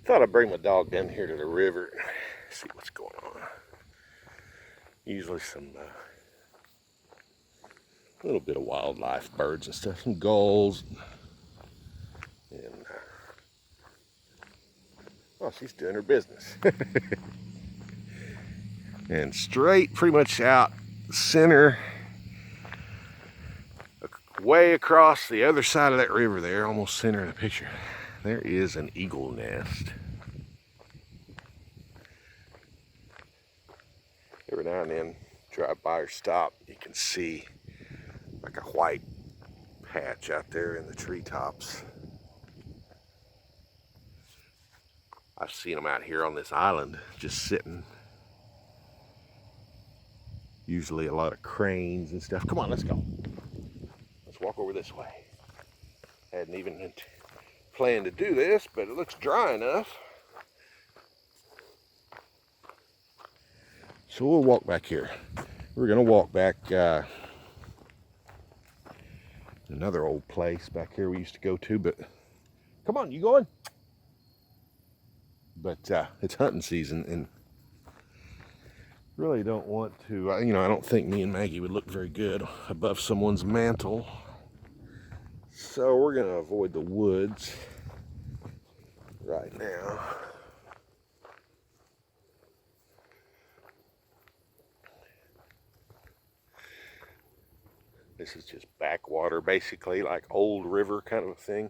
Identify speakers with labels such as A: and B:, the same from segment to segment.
A: Thought I'd bring my dog down here to the river and see what's going on. Usually some little bit of wildlife, birds and stuff, some gulls. And oh, she's doing her business. And straight, pretty much out center, way across the other side of that river there, almost center of the picture, there is an eagle nest. Every now and then, drive by or stop, you can see like a white patch out there in the treetops. I've seen them out here on this island just sitting. Usually a lot of cranes and stuff. Come on, let's go. Let's walk over this way. Hadn't even planned to do this, but it looks dry enough. So we'll walk back here. We're gonna walk back another old place back here we used to go to, but come on, you going? But it's hunting season and really don't want to, I don't think me and Maggie would look very good above someone's mantle. So we're gonna avoid the woods right now. This is just backwater, basically, like old river kind of a thing.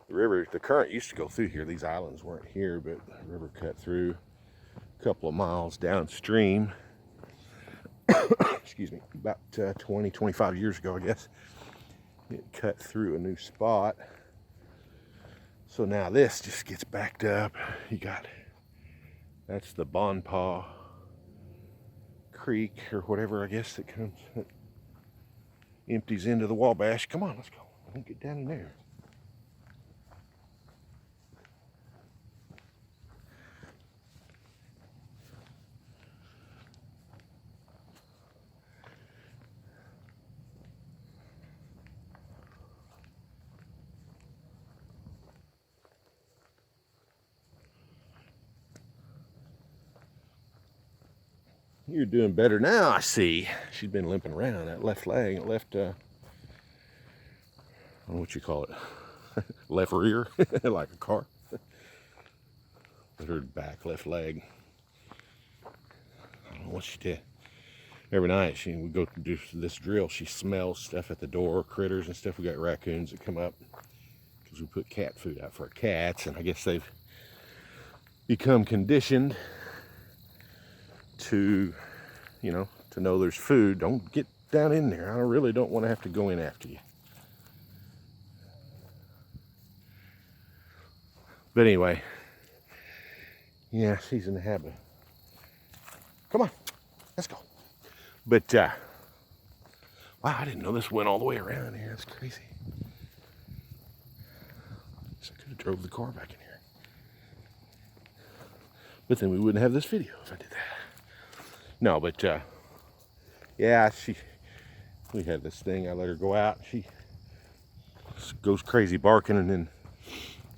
A: The current used to go through here. These islands weren't here, but the river cut through a couple of miles downstream. Excuse me, about 20, 25 years ago, I guess. It cut through a new spot. So now this just gets backed up. That's the Bonpaw Creek or whatever, I guess, that empties into the Wabash. Come on, let's go. Don't get down in there. You're doing better now, I see. She's been limping around. That left leg, left, I don't know what you call it, left rear, like a car. Her back left leg. I don't know what she did. Every night we go to do this drill, she smells stuff at the door, critters and stuff. We got raccoons that come up because we put cat food out for our cats, and I guess they've become conditioned to know there's food. Don't get down in there. I really don't want to have to go in after you. But anyway, yeah, she's in the habit. Come on, let's go. But wow, I didn't know this went all the way around here. That's crazy. So I could have drove the car back in here. But then we wouldn't have this video if I did that. No, but yeah, we had this thing. I let her go out. She goes crazy barking, and then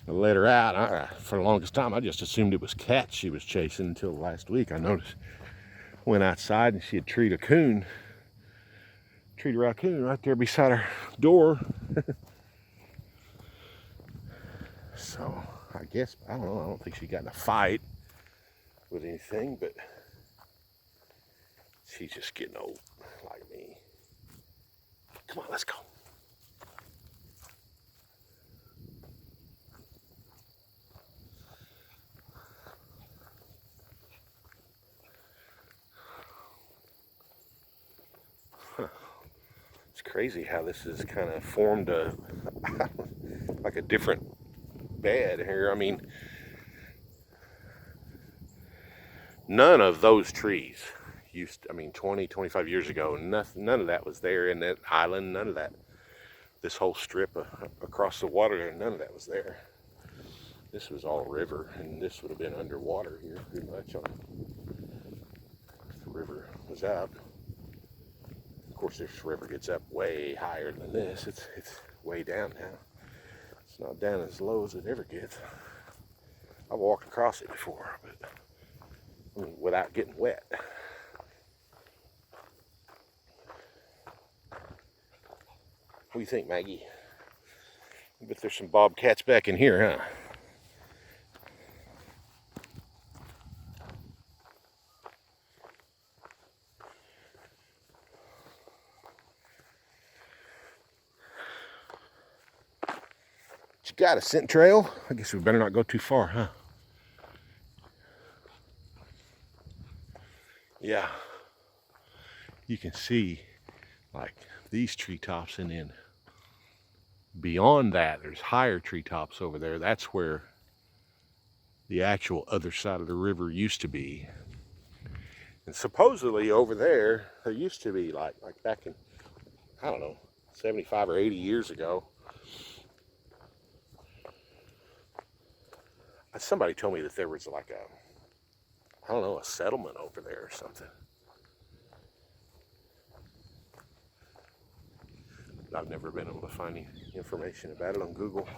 A: I let her out. For the longest time, I just assumed it was cats she was chasing until last week. I noticed, went outside and she had treed a raccoon right there beside her door. So I guess, I don't know, I don't think she got in a fight with anything, but she's just getting old like me. Come on, let's go. It's crazy how this has kind of formed like a different bed here. I mean, none of those trees 20, 25 years ago, none of that was there in that island. None of that, this whole strip across the water there, none of that was there. This was all river, and this would have been underwater here pretty much if the river was up. Of course, this river gets up way higher than this. It's way down now. It's not down as low as it ever gets. I've walked across it before, but I mean, without getting wet. What do you think, Maggie? I bet there's some bobcats back in here, huh? You got a scent trail? I guess we better not go too far, huh? Yeah. You can see like these treetops, and then beyond that there's higher treetops over there. That's where the actual other side of the river used to be. And supposedly over there used to be like back in, I don't know, 75 or 80 years ago. Somebody told me that there was like I don't know, a settlement over there or something. I've never been able to find any information about it on Google. What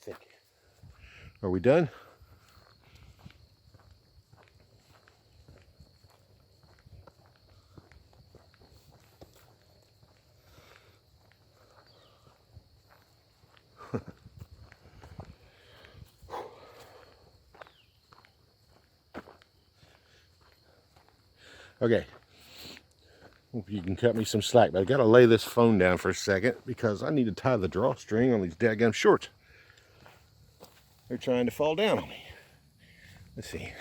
A: do you think? Are we done? Okay, hope you can cut me some slack, but I gotta lay this phone down for a second because I need to tie the drawstring on these dadgum shorts. They're trying to fall down on me. Let's see.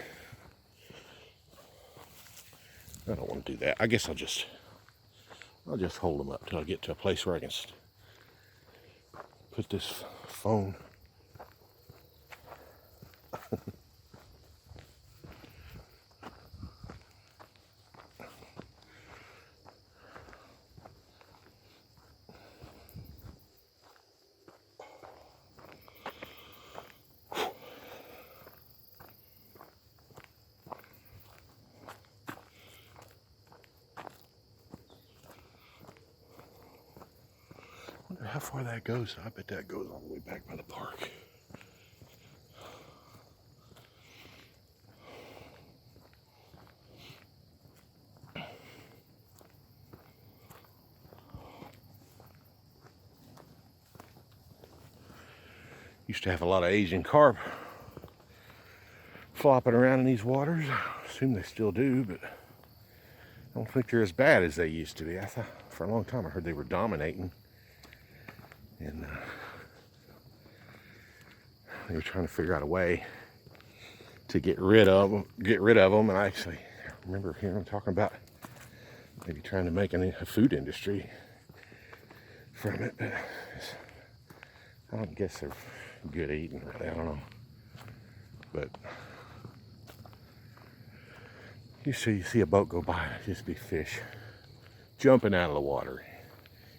A: I don't want to do that. I guess I'll just hold them up till I get to a place where I can put this phone. I wonder how far that goes. I bet that goes all the way back by the park. Used to have a lot of Asian carp flopping around in these waters. I assume they still do, but I don't think they're as bad as they used to be. I thought for a long time I heard they were dominating, and they were trying to figure out a way to get rid of them. And I actually remember hearing them talking about maybe trying to make a food industry from it. But I don't guess they're good eating, really. I don't know. But you see a boat go by, just be fish jumping out of the water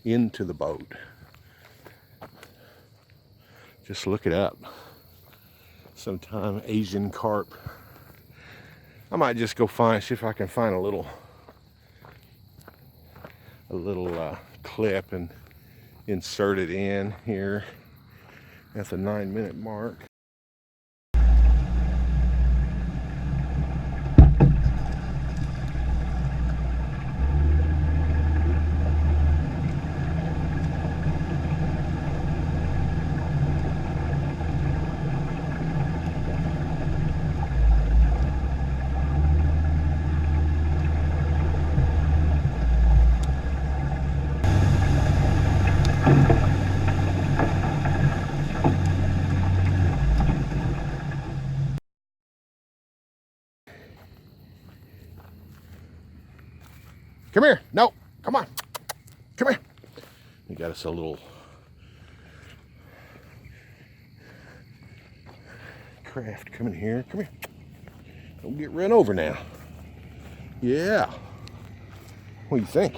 A: into the boat. Just look it up. Sometime Asian carp. I might just go see if I can find a little clip and insert it in here at the 9-minute mark. Come here. No, come on. Come here. We got us a little craft coming here. Come here. Don't get run over now. Yeah. What do you think?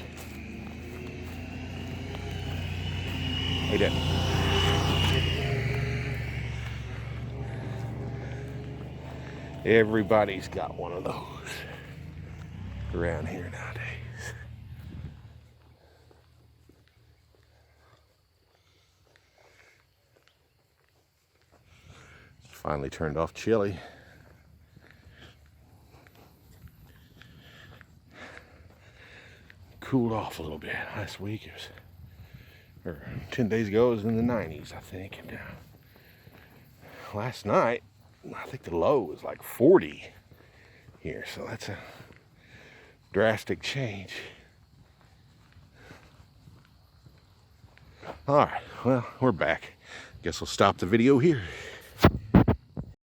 A: Hey, Dad. Everybody's got one of those around here nowadays. Finally turned off chili. Cooled off a little bit last week. It was, or 10 days ago, it was in the 90s, I think. And last night, I think the low was like 40 here, so that's a drastic change. All right, well, we're back. Guess we'll stop the video here.